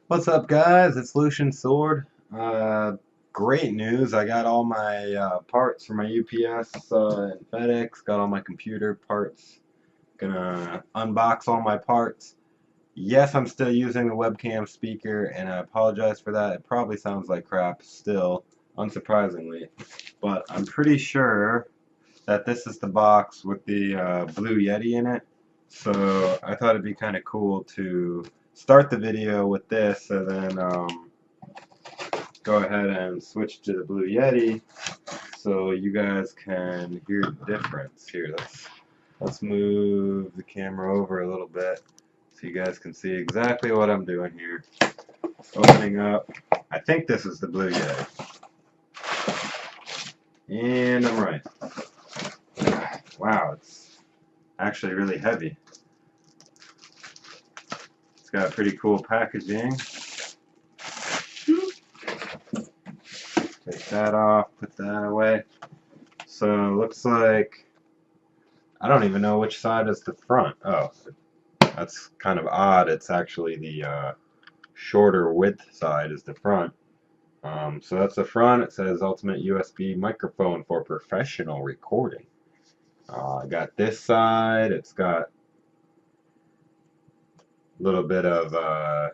What's up, guys? It's Lucian Sword. Uh, Great news. I got all my parts for my UPS and FedEx. Got all my computer parts. Gonna unbox all my parts. Yes, I'm still using the webcam speaker, and I apologize for that. It probably sounds like crap still, unsurprisingly. But I'm pretty sure that this is the box with the blue Yeti in it. So I thought it'd be kind of cool to start the video with this and then go ahead and switch to the blue Yeti so you guys can hear the difference. Here, let's move the camera over a little bit so you guys can see exactly what I'm doing here. Opening up. I think this is the blue Yeti. And I'm right. Wow, it's actually really heavy. It's got pretty cool packaging. Take that off, put that away. So it looks like, I don't even know which side is the front. Oh, that's kind of odd. It's actually the shorter width side is the front. So that's the front. It says Ultimate USB microphone for professional recording. I got this side. It's got a little bit of, I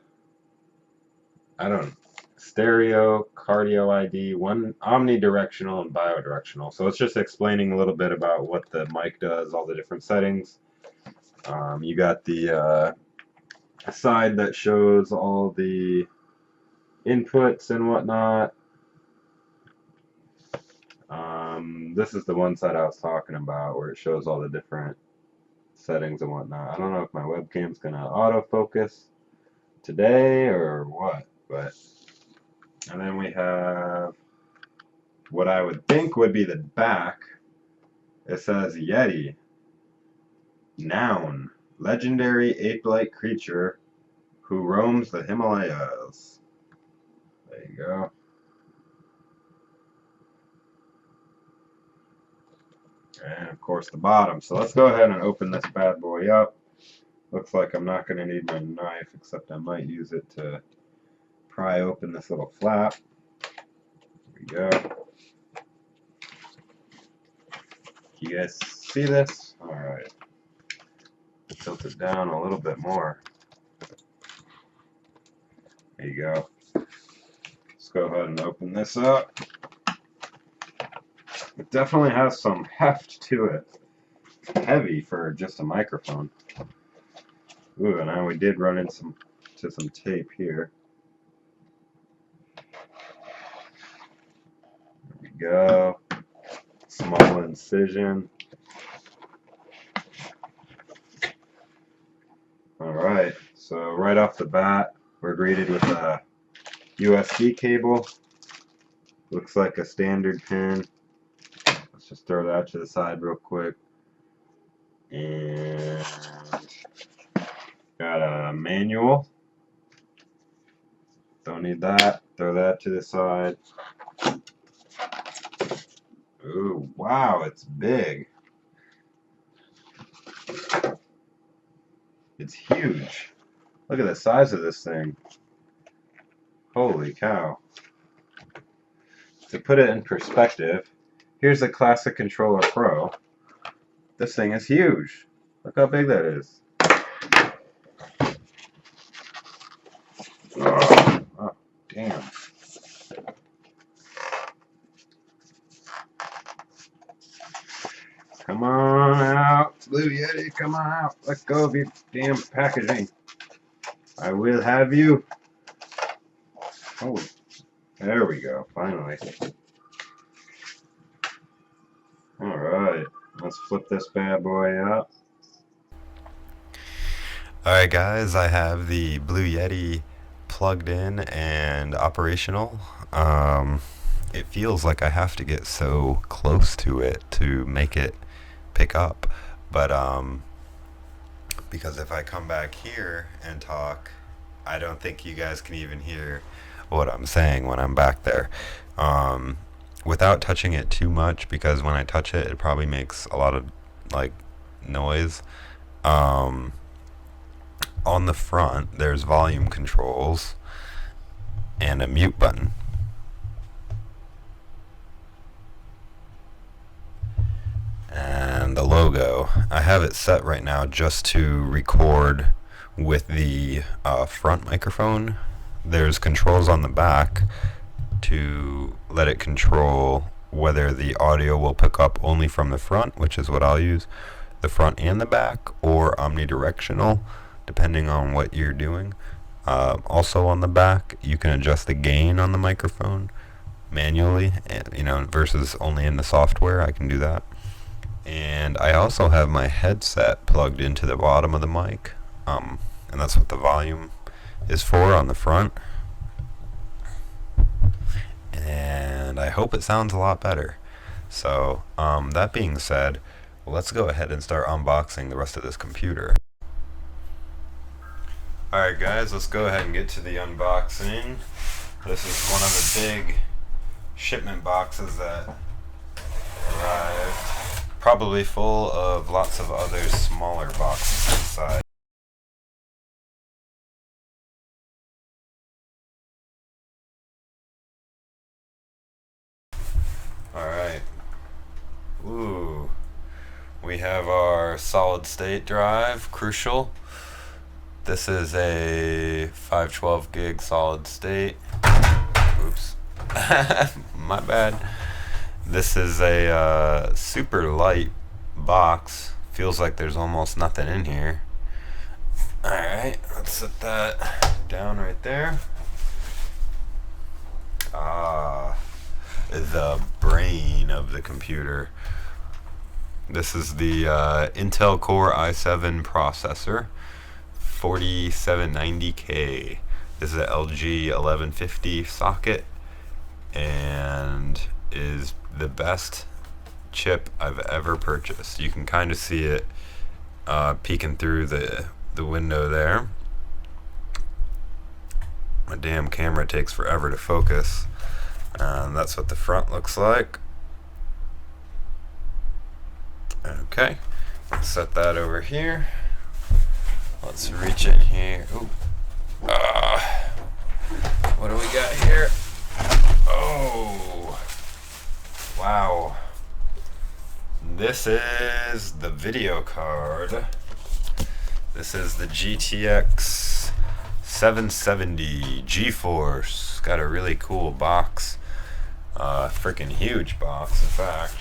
don't know, stereo, cardio ID, one omnidirectional and bidirectional. So it's just explaining a little bit about what the mic does, all the different settings. You got the side that shows all the inputs and whatnot. This is the one side I was talking about where it shows all the different settings and whatnot. I don't know if my webcam's gonna autofocus today or what, but and then we have what I would think would be the back. It says Yeti. Noun. Legendary ape-like creature who roams the Himalayas. There you go. And of course the bottom. So let's go ahead and open this bad boy up. Looks like I'm not going to need my knife, except I might use it to pry open this little flap. There we go. You guys see this? Alright. Tilt it down a little bit more. There you go. Let's go ahead and open this up. It definitely has some heft to it. It's heavy for just a microphone. Ooh, and now we did run into some tape here. There we go. Small incision. Alright, so right off the bat, we're greeted with a USB cable. Looks like a standard pin. Let's just throw that to the side real quick. And got a manual. Don't need that. Throw that to the side. Ooh, wow, it's big. It's huge. Look at the size of this thing. Holy cow. To put it in perspective, here's a Classic Controller Pro. This thing is huge. Look how big that is. Oh, damn. Come on out, Blue Yeti, come on out. Let go of your damn packaging. I will have you. Oh, there we go, finally. Alright, let's flip this bad boy up. Alright guys, I have the Blue Yeti plugged in and operational. It feels like I have to get so close to it to make it pick up, but because if I come back here and talk, I don't think you guys can even hear what I'm saying when I'm back there. Without touching it too much, because when I touch it, it probably makes a lot of like noise. on the front there's volume controls and a mute button. And the logo, I have it set right now just to record with the front microphone. There's controls on the back to let it control whether the audio will pick up only from the front, which is what I'll use, the front and the back, or omnidirectional, depending on what you're doing. Also on the back, you can adjust the gain on the microphone manually, versus only in the software. I can do that. And I also have my headset plugged into the bottom of the mic, and that's what the volume is for on the front. And I hope it sounds a lot better. So that being said, let's go ahead and start unboxing the rest of this computer. Alright guys, let's go ahead and get to the unboxing. This is one of the big shipment boxes that arrived, probably full of lots of other smaller boxes inside. Alright. Ooh. We have our solid state drive, crucial. This is a 512 gig solid state. Oops. My bad. This is a super light box. Feels like there's almost nothing in here. Alright, let's set that down right there. The brain of the computer. This is the Intel Core i7 processor, 4790K. This is a LG 1150 socket and is the best chip I've ever purchased. You can kind of see it peeking through the window there. My damn camera takes forever to focus. That's what the front looks like. Okay, let's set that over here. Let's reach in here. Ooh. What do we got here? Oh, wow. This is the video card. This is the GTX770 GeForce. Got a really cool box. Freaking huge box, in fact.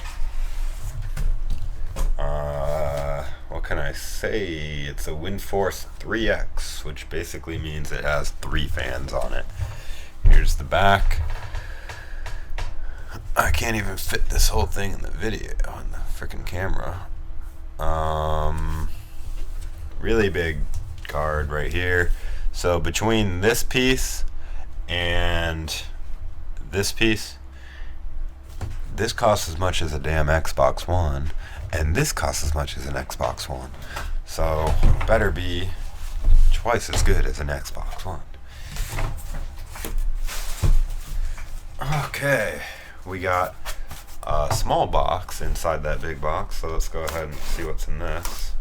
What can I say? It's a WindForce 3X, which basically means it has 3 fans on it. Here's the back. I can't even fit this whole thing in the video, on the freaking camera. Really big card right here. So between this piece and this piece, this costs as much as a damn Xbox One, and this costs as much as an Xbox One. So better be twice as good as an Xbox One. Okay, we got a small box inside that big box, so let's go ahead and see what's in this.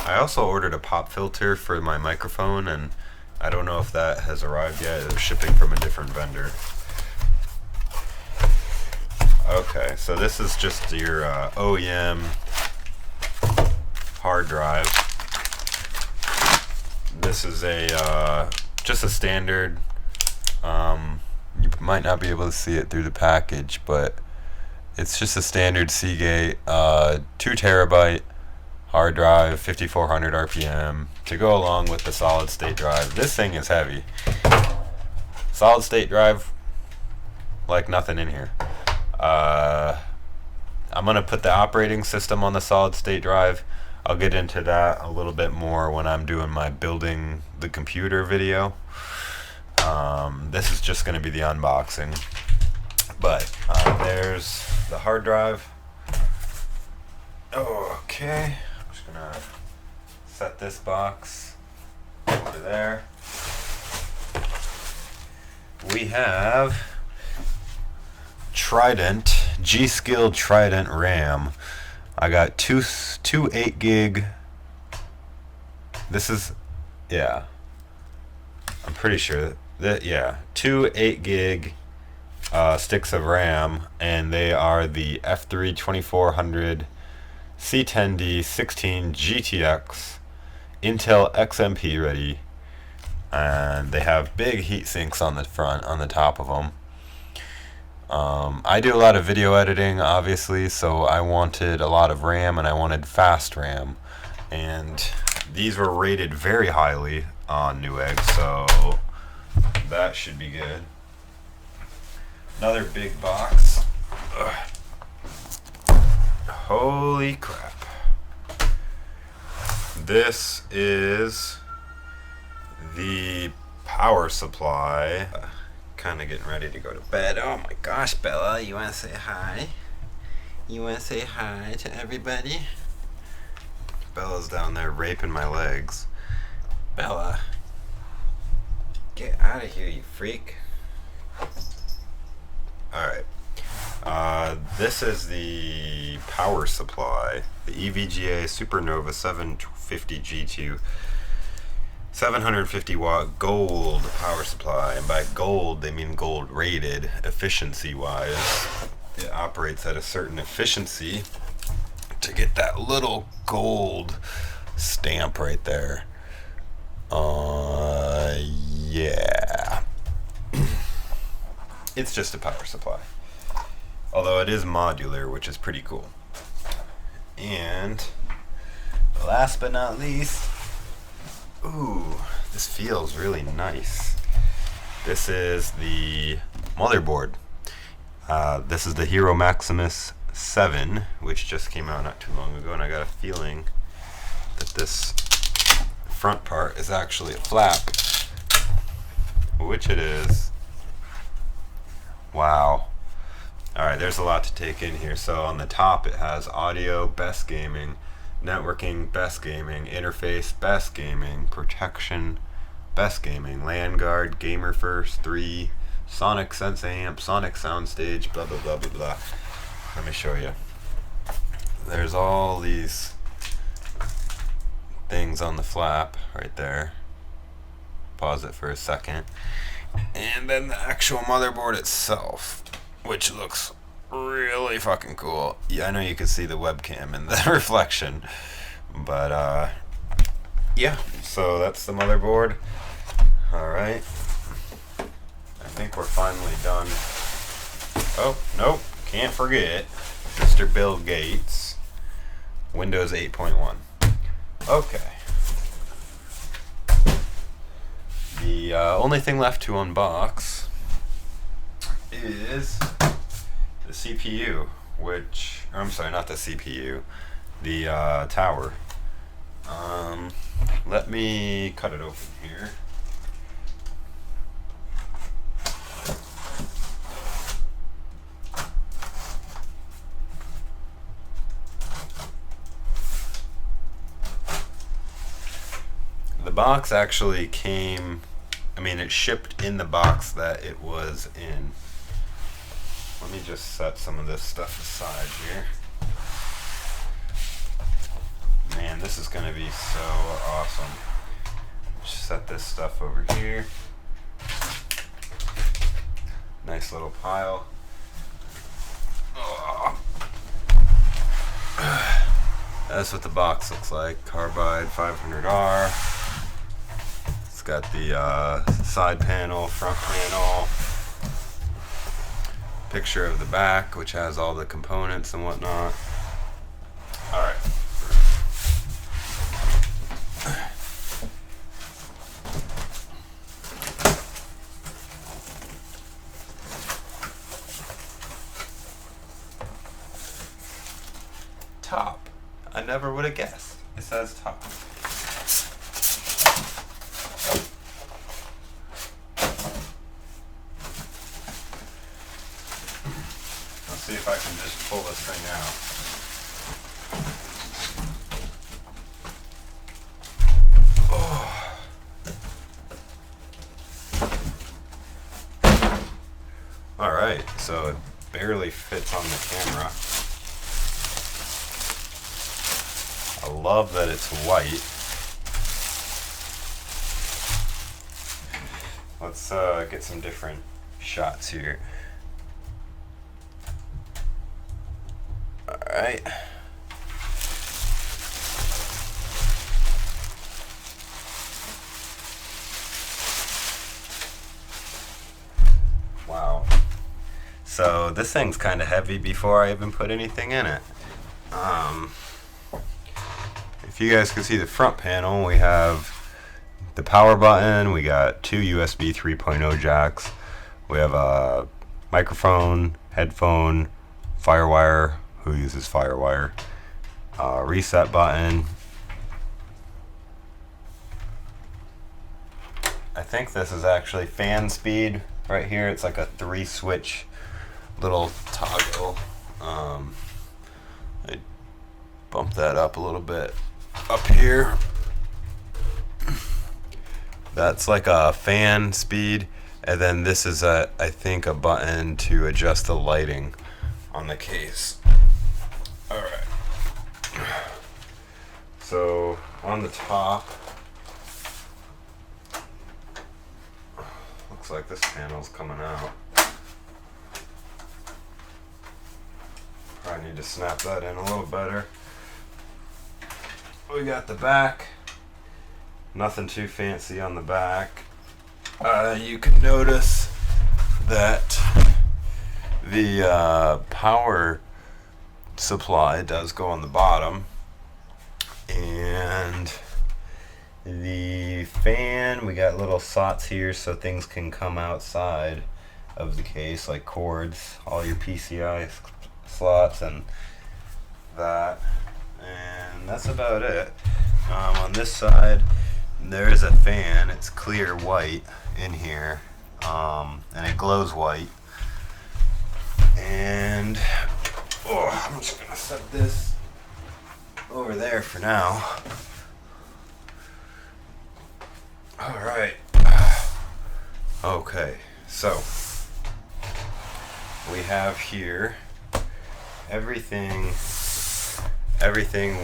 I also ordered a pop filter for my microphone, and I don't know if that has arrived yet. It was shipping from a different vendor. Okay, so this is just your OEM hard drive. This is a just a standard. You might not be able to see it through the package, but it's just a standard Seagate 2 terabyte hard drive, 5400 RPM, to go along with the solid state drive. This thing is heavy. Solid state drive, like nothing in here. I'm gonna put the operating system on the solid state drive. I'll get into that a little bit more when I'm doing my building the computer video. This is just gonna be the unboxing. But there's the hard drive. Okay, I'm just gonna set this box over there. We have Trident, G.SKILL Trident RAM. I got two 8 gig. This is, yeah, I'm pretty sure that, yeah, two 8 gig sticks of RAM, and they are the F3 2400 C10D 16 GTX Intel XMP ready, and they have big heat sinks on the front, on the top of them. I do a lot of video editing, obviously, so I wanted a lot of RAM and I wanted fast RAM, and these were rated very highly on Newegg, so that should be good. Another big box. Ugh. Holy crap. This is the power supply. Kind of getting ready to go to bed. Oh my gosh, Bella, you want to say hi? You want to say hi to everybody? Bella's down there raping my legs. Bella, get out of here, you freak. Alright. This is the power supply. The EVGA SuperNOVA 750 G2 750 watt gold power supply, and by gold they mean gold rated efficiency wise. It operates at a certain efficiency to get that little gold stamp right there. Yeah. It's just a power supply, although it is modular, which is pretty cool. And last but not least, ooh, this feels really nice. This is the motherboard. This is the Hero MAXIMUS VII, which just came out not too long ago, and I got a feeling that this front part is actually a flap, which it is. Wow. Alright, there's a lot to take in here. So on the top it has audio, best gaming, networking, best gaming, interface, best gaming, protection, best gaming, LAN guard, gamer first, 3, sonic sense amp, sonic soundstage, blah blah blah blah blah. Let me show you. There's all these things on the flap right there. Pause it for a second. And then the actual motherboard itself, which looks really fucking cool. Yeah, I know you can see the webcam and the reflection, but yeah, so that's the motherboard. Alright, I think we're finally done. Oh, nope, can't forget Mr. Bill Gates, Windows 8.1. Okay. The only thing left to unbox is the CPU, which, or I'm sorry, not the CPU, the tower. Let me cut it open here. The box actually came, I mean, it shipped in the box that it was in. Let me just set some of this stuff aside here. Man, this is going to be so awesome. Just set this stuff over here. Nice little pile. Oh. That's what the box looks like. Carbide 500R. It's got the side panel, front panel, picture of the back, which has all the components and whatnot. Alright. Top. I never would have guessed. It says top. Let's see if I can just pull this thing out. Oh. Alright, so it barely fits on the camera. I love that it's white. Let's get some different shots here. Alright. Wow. So this thing's kind of heavy before I even put anything in it. If you guys can see the front panel, we have the power button, we got two USB 3.0 jacks, we have a microphone, headphone, Firewire, who uses Firewire, reset button. I think this is actually fan speed right here. It's like a 3-switch little toggle. I bump that up a little bit up here. That's like a fan speed, and then this is I think a button to adjust the lighting on the case. Alright. So on the top, looks like this panel's coming out. Probably need to snap that in a little better. We got the back. Nothing too fancy on the back. You can notice that the power supply does go on the bottom, and the fan, we got little slots here so things can come outside of the case, like cords, all your PCI slots and that, and that's about it. On this side there's a fan. It's clear white in here, and it glows white. And I'm just gonna set this over there for now. Alright. Okay, so we have here everything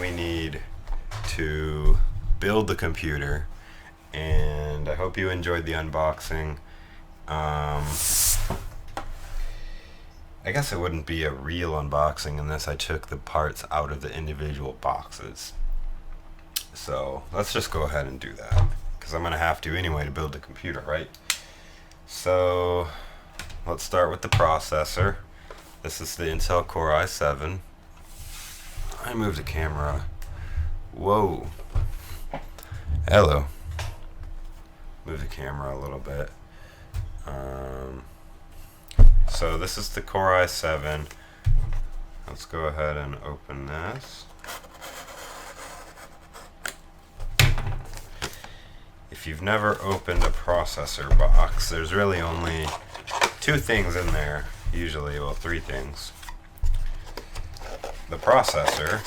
we need to build the computer, and I hope you enjoyed the unboxing. I guess it wouldn't be a real unboxing unless I took the parts out of the individual boxes. So let's just go ahead and do that, because I'm gonna have to anyway to build the computer, right? So let's start with the processor. This is the Intel Core i7. I moved the camera. Whoa. Hello. Move the camera a little bit. So this is the Core i7. Let's go ahead and open this. If you've never opened a processor box, there's really only two things in there, usually, well, three things. The processor,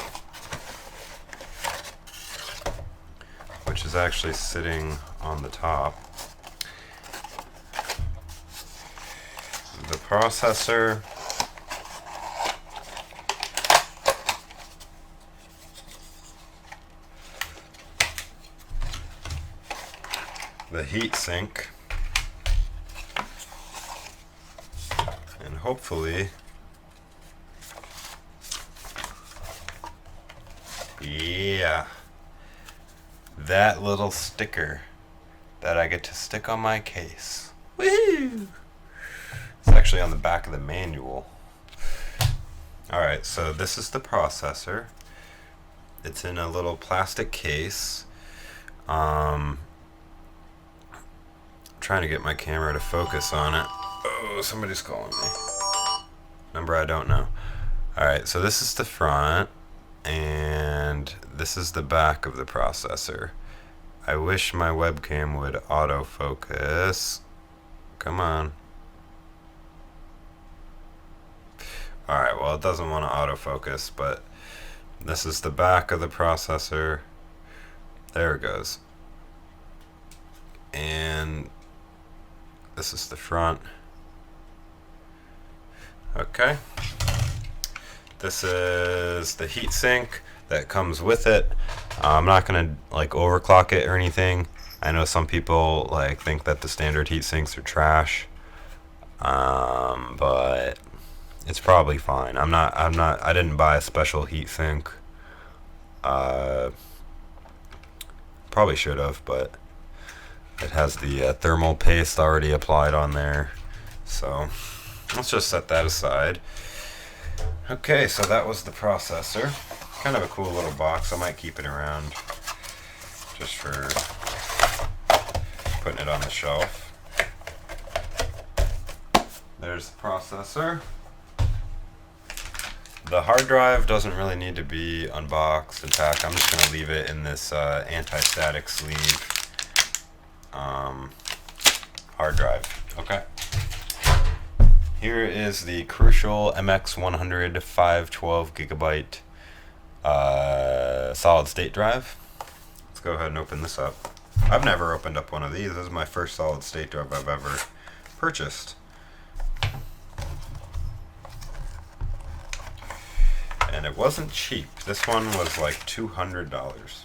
which is actually sitting on the top. The processor, the heat sink, and hopefully, yeah, that little sticker that I get to stick on my case. Woo! It's actually on the back of the manual. Alright, so this is the processor. It's in a little plastic case. Trying to get my camera to focus on it. Oh, somebody's calling me. Number I don't know. Alright, so this is the front, and this is the back of the processor. I wish my webcam would autofocus. Come on. Alright, well, it doesn't want to autofocus, but this is the back of the processor. There it goes. And this is the front. Okay. This is the heatsink. that comes with it. I'm not gonna like overclock it or anything. I know some people like think that the standard heat sinks are trash, but it's probably fine. I didn't buy a special heat sink. Probably should have, but it has the thermal paste already applied on there. So let's just set that aside. Okay, so that was the processor. Kind of a cool little box. I might keep it around just for putting it on the shelf. There's the processor. The hard drive doesn't really need to be unboxed and packed. I'm just going to leave it in this anti-static sleeve hard drive. Okay. Here is the crucial MX100 512 gigabyte solid state drive. Let's go ahead and open this up. I've never opened up one of these. This is my first solid state drive I've ever purchased. And it wasn't cheap. This one was like $200.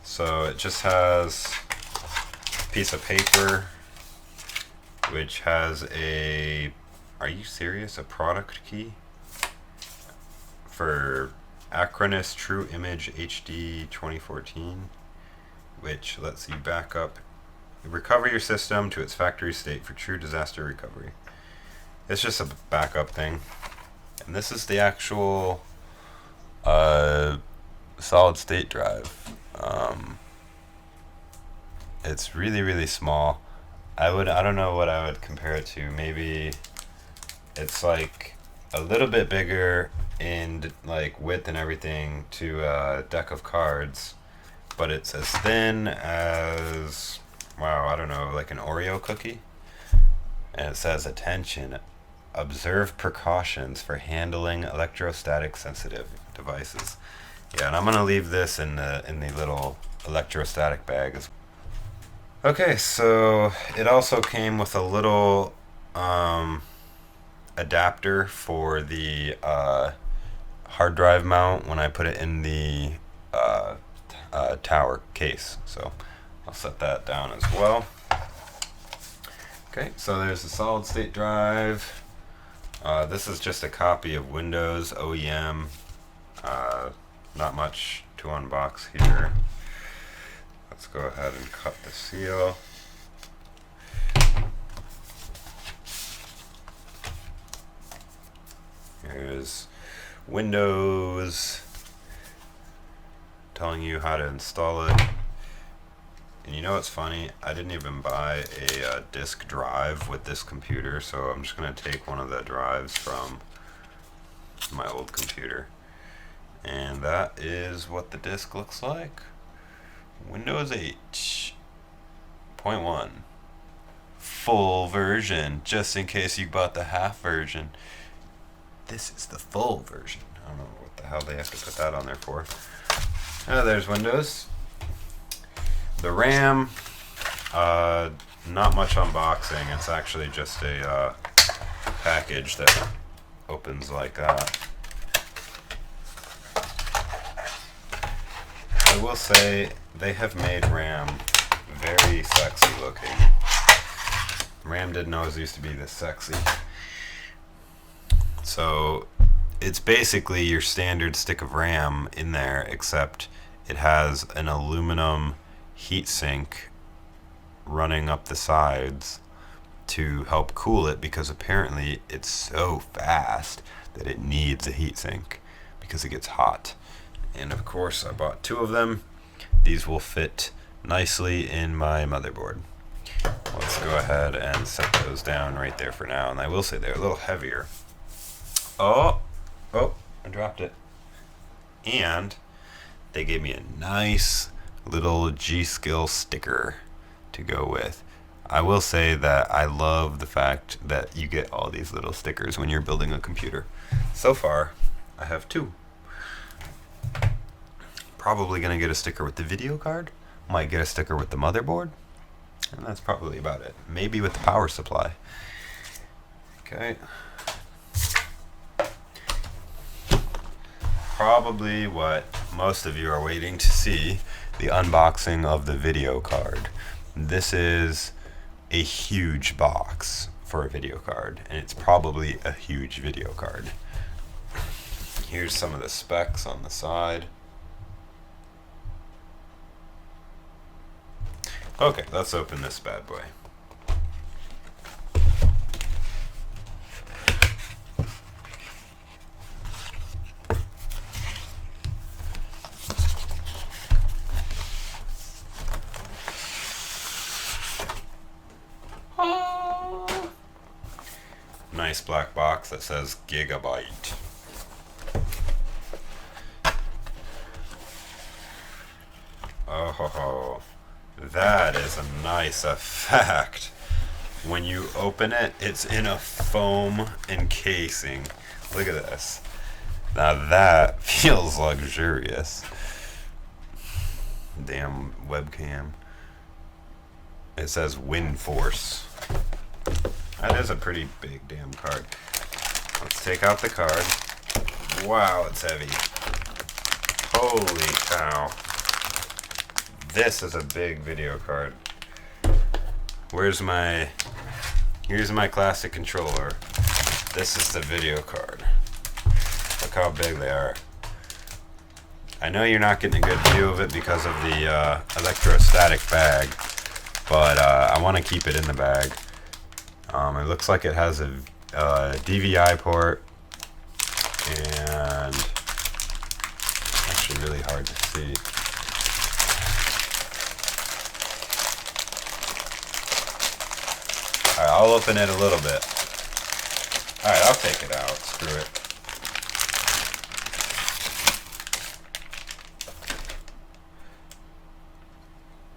So it just has a piece of paper which has a, are you serious, a product key for Acronis True Image HD 2014, which lets you back up, recover your system to its factory state for true disaster recovery. It's just a backup thing. And this is the actual solid state drive. It's really, really small. I don't know what I would compare it to. Maybe it's like a little bit bigger in like width and everything to a deck of cards, but it's as thin as, wow, I don't know, like an Oreo cookie. And it says, attention, observe precautions for handling electrostatic sensitive devices. Yeah, and I'm gonna leave this in the little electrostatic bag as well. Okay, so it also came with a little adapter for the hard drive mount when I put it in the tower case. So I'll set that down as well. Okay, so there's the solid state drive. This is just a copy of Windows OEM. Not much to unbox here. Let's go ahead and cut the seal. Here's Windows telling you how to install it. And you know what's funny? I didn't even buy a disk drive with this computer, so I'm just going to take one of the drives from my old computer. And that is what the disk looks like. Windows 8.1 full version, just in case you bought the half version. This is the full version. I don't know what the hell they have to put that on there for. There's Windows. The RAM, not much unboxing. It's actually just a package that opens like that. I will say they have made RAM very sexy looking. RAM didn't always used to be this sexy. So it's basically your standard stick of RAM in there, except it has an aluminum heatsink running up the sides to help cool it, because apparently it's so fast that it needs a heatsink because it gets hot. And of course I bought two of them. These will fit nicely in my motherboard. Let's go ahead and set those down right there for now. And I will say they're a little heavier. Oh, I dropped it. And they gave me a nice little G.SKILL sticker to go with. I will say that I love the fact that you get all these little stickers when you're building a computer. So far, I have two. Probably gonna get a sticker with the video card. Might get a sticker with the motherboard. And that's probably about it. Maybe with the power supply. Okay. probably what most of you are waiting to see, the unboxing of the video card. This is a huge box for a video card, and it's probably a huge video card. Here's some of the specs on the side. Okay, let's open this bad boy. Nice black box that says GIGABYTE. Oh ho ho. That is a nice effect. When you open it, it's in a foam encasing. Look at this. Now that feels luxurious. Damn webcam. It says Wind Force. That is a pretty big damn card. Let's take out the card. Wow, it's heavy. Holy cow. This is a big video card. Here's my classic controller. This is the video card. Look how big they are. I know you're not getting a good view of it because of the electrostatic bag, but I want to keep it in the bag. It looks like it has a DVI port, and actually really hard to see. Alright, I'll open it a little bit. Alright, I'll take it out. Screw it.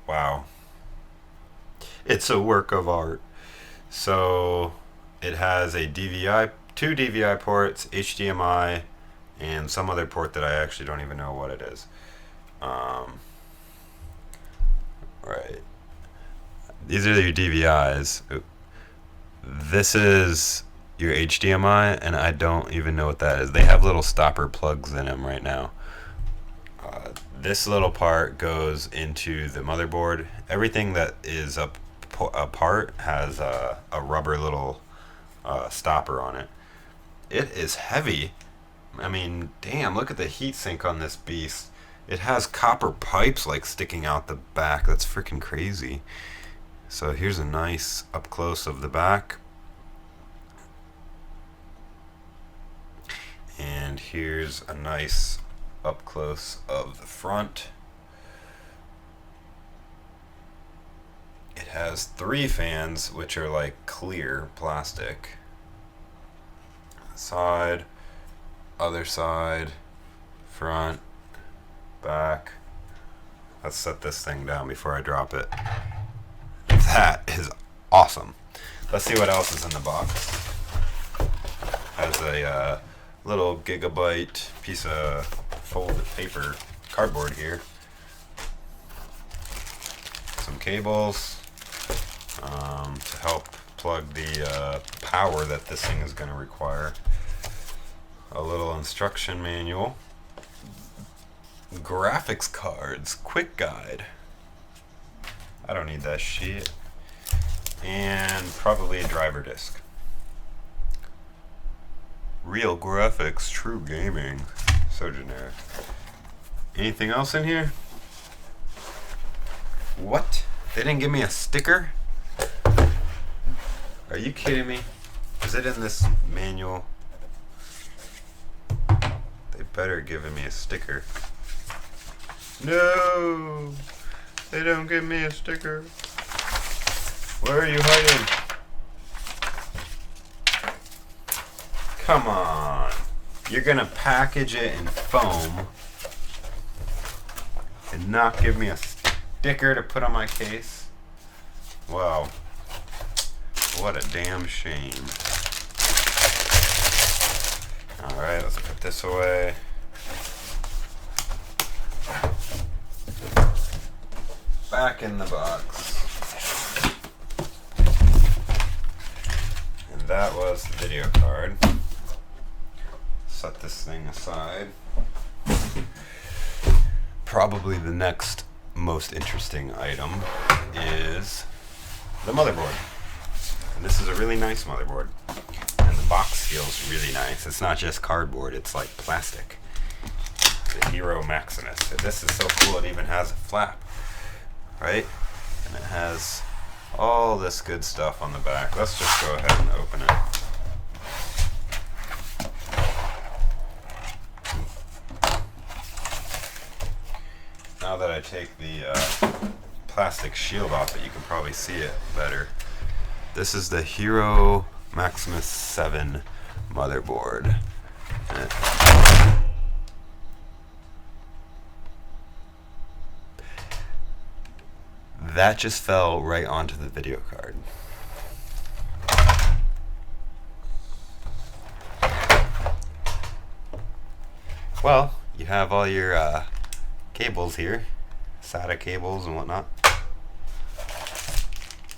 Wow. It's a work of art. So it has a DVI, 2 DVI ports, HDMI, and some other port that I actually don't even know what it is. Right. These are your DVIs. This is your HDMI, and I don't even know what that is. They have little stopper plugs in them right now. This little part goes into the motherboard. Everything that is apart has a rubber little stopper on it. It is heavy. I mean, damn, look at the heatsink on this beast. It has copper pipes like sticking out the back. That's freaking crazy. So here's a nice up close of the back. And here's a nice up close of the front. It has 3 fans, which are like clear plastic. Side, other side, front, back. Let's set this thing down before I drop it. That is awesome. Let's see what else is in the box. Has a little gigabyte piece of folded paper, cardboard here. Some cables to help plug the power that this thing is going to require. A little instruction manual. Graphics cards, quick guide. I don't need that shit. And probably a driver disc. Real graphics, true gaming. So generic. Anything else in here? What? They didn't give me a sticker? Are you kidding me? Is it in this manual? They better give me a sticker. No! They don't give me a sticker. Where are you hiding? Come on. You're gonna package it in foam and not give me a sticker to put on my case? Wow. What a damn shame. Alright, let's put this away. Back in the box. And that was the video card. Set this thing aside. Probably the next most interesting item is the motherboard. And this is a really nice motherboard. And the box feels really nice. It's not just cardboard, it's like plastic. The Hero Maximus. This is so cool, it even has a flap. Right? And it has all this good stuff on the back. Let's just go ahead and open it. Now that I take the plastic shield off it, you can probably see it better. This is the Hero Maximus VII motherboard. That just fell right onto the video card. Well, you have all your cables here, SATA cables and whatnot.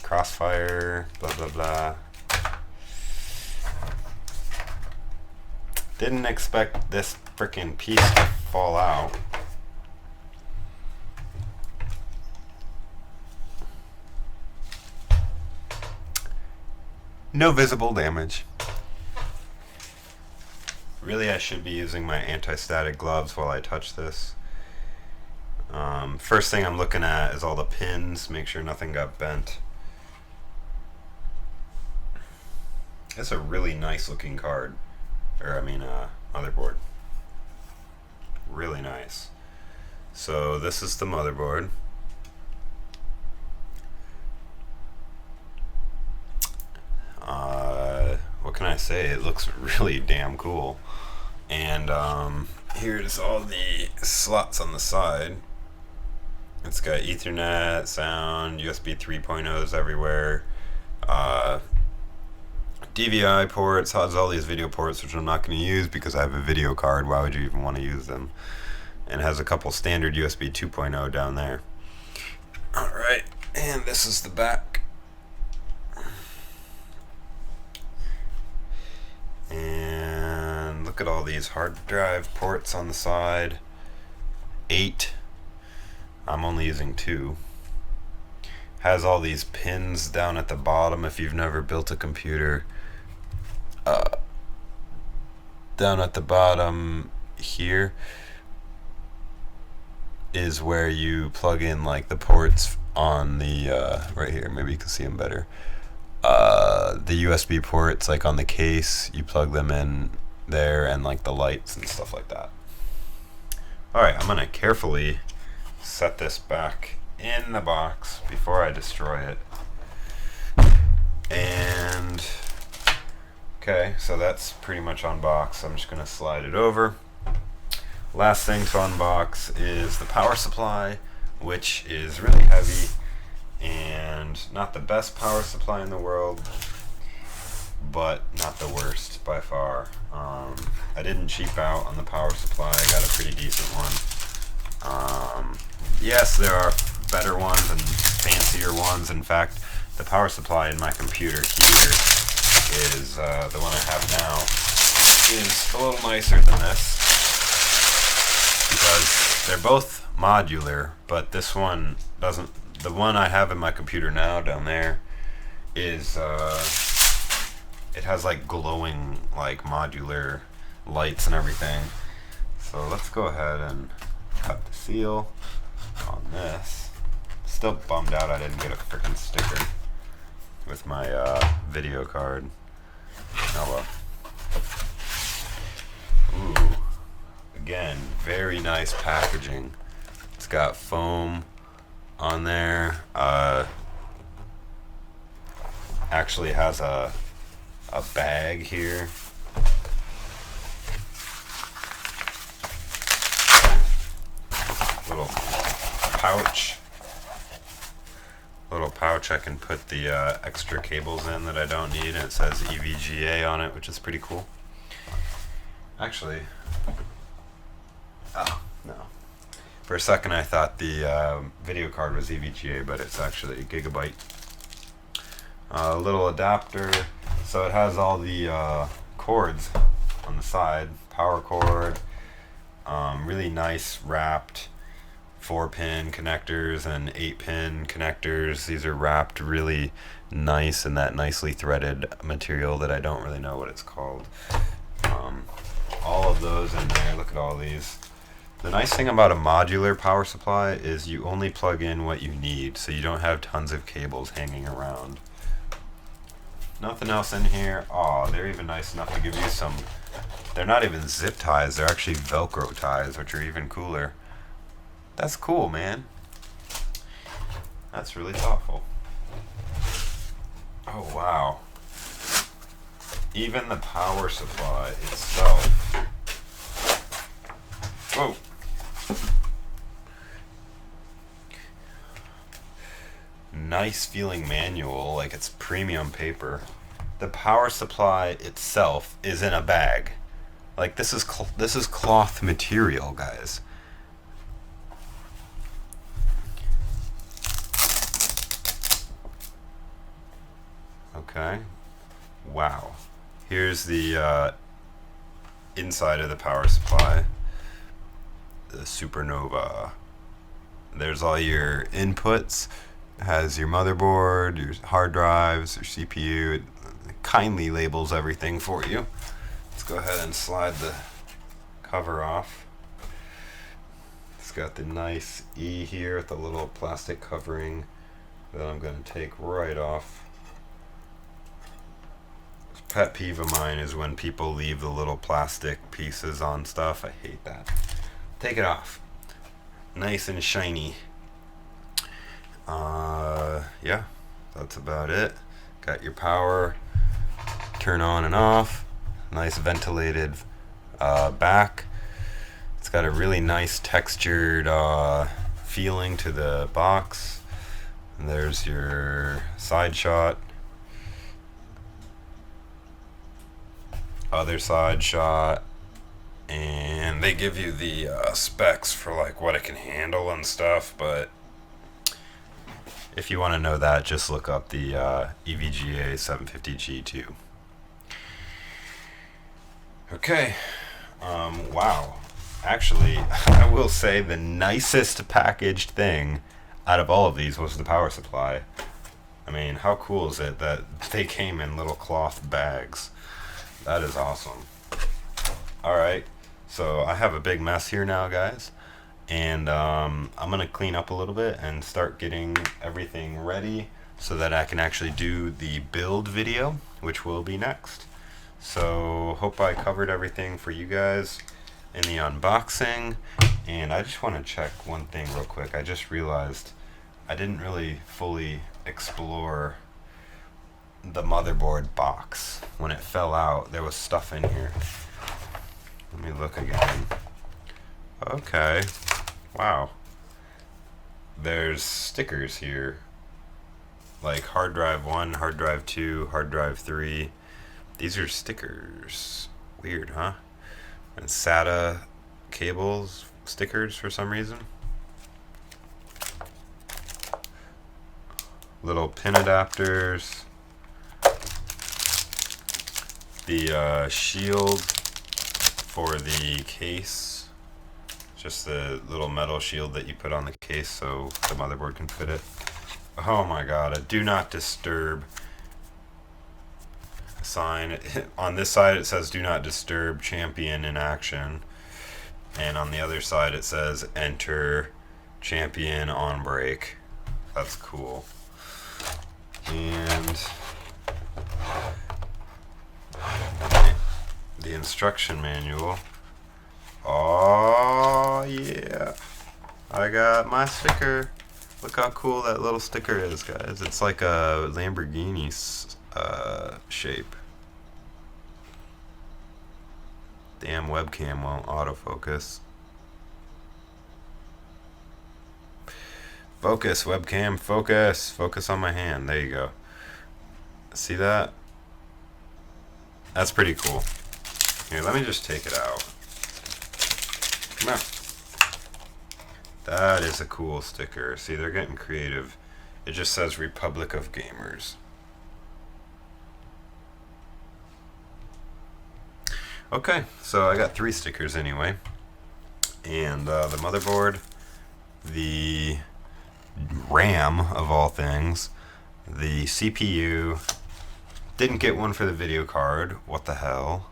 Crossfire, blah blah blah. Didn't expect this frickin' piece to fall out. No visible damage. Really, I should be using my anti-static gloves while I touch this. First thing I'm looking at is all the pins, make sure nothing got bent. It's a really nice looking card, or I mean motherboard. Really nice. So this is the motherboard. What can I say? It looks really damn cool. And here's all the slots on the side. It's got Ethernet, sound, USB 3.0s everywhere, DVI ports, has all these video ports, which I'm not going to use because I have a video card. Why would you even want to use them? And it has a couple standard USB 2.0 down there. Alright, and this is the back. And look at all these hard drive ports on the side. 8. I'm only using 2. Has all these pins down at the bottom if you've never built a computer. Down at the bottom here is where you plug in like the ports on the right here, maybe you can see them better. The USB ports like on the case, you plug them in there, and like the lights and stuff like that. Alright, I'm gonna carefully set this back in the box before I destroy it. And okay, so that's pretty much unboxed. I'm just gonna slide it over. Last thing to unbox is the power supply, which is really heavy and not the best power supply in the world, but not the worst by far. I didn't cheap out on the power supply. I got a pretty decent one. Yes, there are better ones and fancier ones. In fact, the power supply in my computer here is the one I have now is a little nicer than this, because they're both modular, but this one doesn't. The one I have in my computer now down there is it has like glowing like modular lights and everything. So let's go ahead and cut the seal on this. Still bummed out I didn't get a freaking sticker with my video card. Oh well. Ooh. Again, very nice packaging. It's got foam on there. Actually has a bag here. Little pouch. Little pouch I can put the extra cables in that I don't need, and it says EVGA on it, which is pretty cool. Actually, oh no. For a second I thought the video card was EVGA, but it's actually GIGABYTE. A little adapter, so it has all the cords on the side. Power cord, Really nice wrapped 4-pin connectors and 8-pin connectors. These are wrapped really nice in that nicely threaded material that I don't really know what it's called. All of those in there. Look at all these. The nice thing about a modular power supply is you only plug in what you need, so you don't have tons of cables hanging around. Nothing else in here. Aw, they're even nice enough to give you some. They're not even zip ties, they're actually Velcro ties, which are even cooler. That's cool, man. That's really thoughtful. Oh, wow. Even the power supply itself. Whoa. Nice feeling manual, like it's premium paper. The power supply itself is in a bag. Like this is cloth material, guys. Okay. Wow. Here's the inside of the power supply. The SuperNOVA. There's all your inputs. It has your motherboard, your hard drives, your CPU. It kindly labels everything for you. Let's go ahead and slide the cover off. It's got the nice E here with the little plastic covering that I'm going to take right off. Pet peeve of mine is when people leave the little plastic pieces on stuff. I hate that. Take it off. Nice and shiny. Yeah, that's about it. Got your power, turn on and off. Nice ventilated back. It's got a really nice textured feeling to the box. And there's your side shot. Other side shot. And they give you the specs for like what it can handle and stuff, but if you want to know that, just look up the EVGA 750G2. Okay. Wow. Actually, I will say the nicest packaged thing out of all of these was the power supply. I mean, how cool is it that they came in little cloth bags? That is awesome. Alright, so I have a big mess here now, guys. And I'm going to clean up a little bit and start getting everything ready so that I can actually do the build video, which will be next. So hope I covered everything for you guys in the unboxing. And I just want to check one thing real quick. I just realized I didn't really fully explore the motherboard box. When it fell out, there was stuff in here. Let me look again. Okay. Wow. There's stickers here. Like hard drive 1, hard drive 2, hard drive 3. These are stickers. Weird, huh? And SATA cables stickers for some reason. Little pin adapters. The shield for the case. Just the little metal shield that you put on the case so the motherboard can fit it. Oh my god, a do not disturb sign. On this side it says do not disturb champion in action. And on the other side it says enter champion on break. That's cool. And the instruction manual. Oh yeah, I got my sticker. Look how cool that little sticker is, guys. It's like a Lamborghini shape. Damn, webcam won't autofocus. Focus, webcam, focus. Focus on my hand. There you go. See that? That's pretty cool. Here, let me just take it out. Come on. That is a cool sticker. See, they're getting creative. It just says Republic of Gamers. Okay, so I got 3 stickers anyway. and the motherboard, the RAM of all things, the CPU. Didn't get one for the video card. What the hell?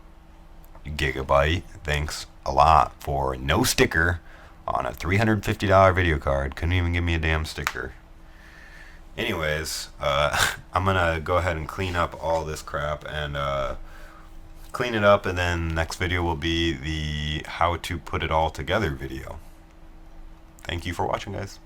Gigabyte, thanks a lot for no sticker on a $350 video card. Couldn't even give me a damn sticker. Anyways, I'm gonna go ahead and clean up all this crap and clean it up, and then next video will be the how to put it all together video. Thank you for watching, guys.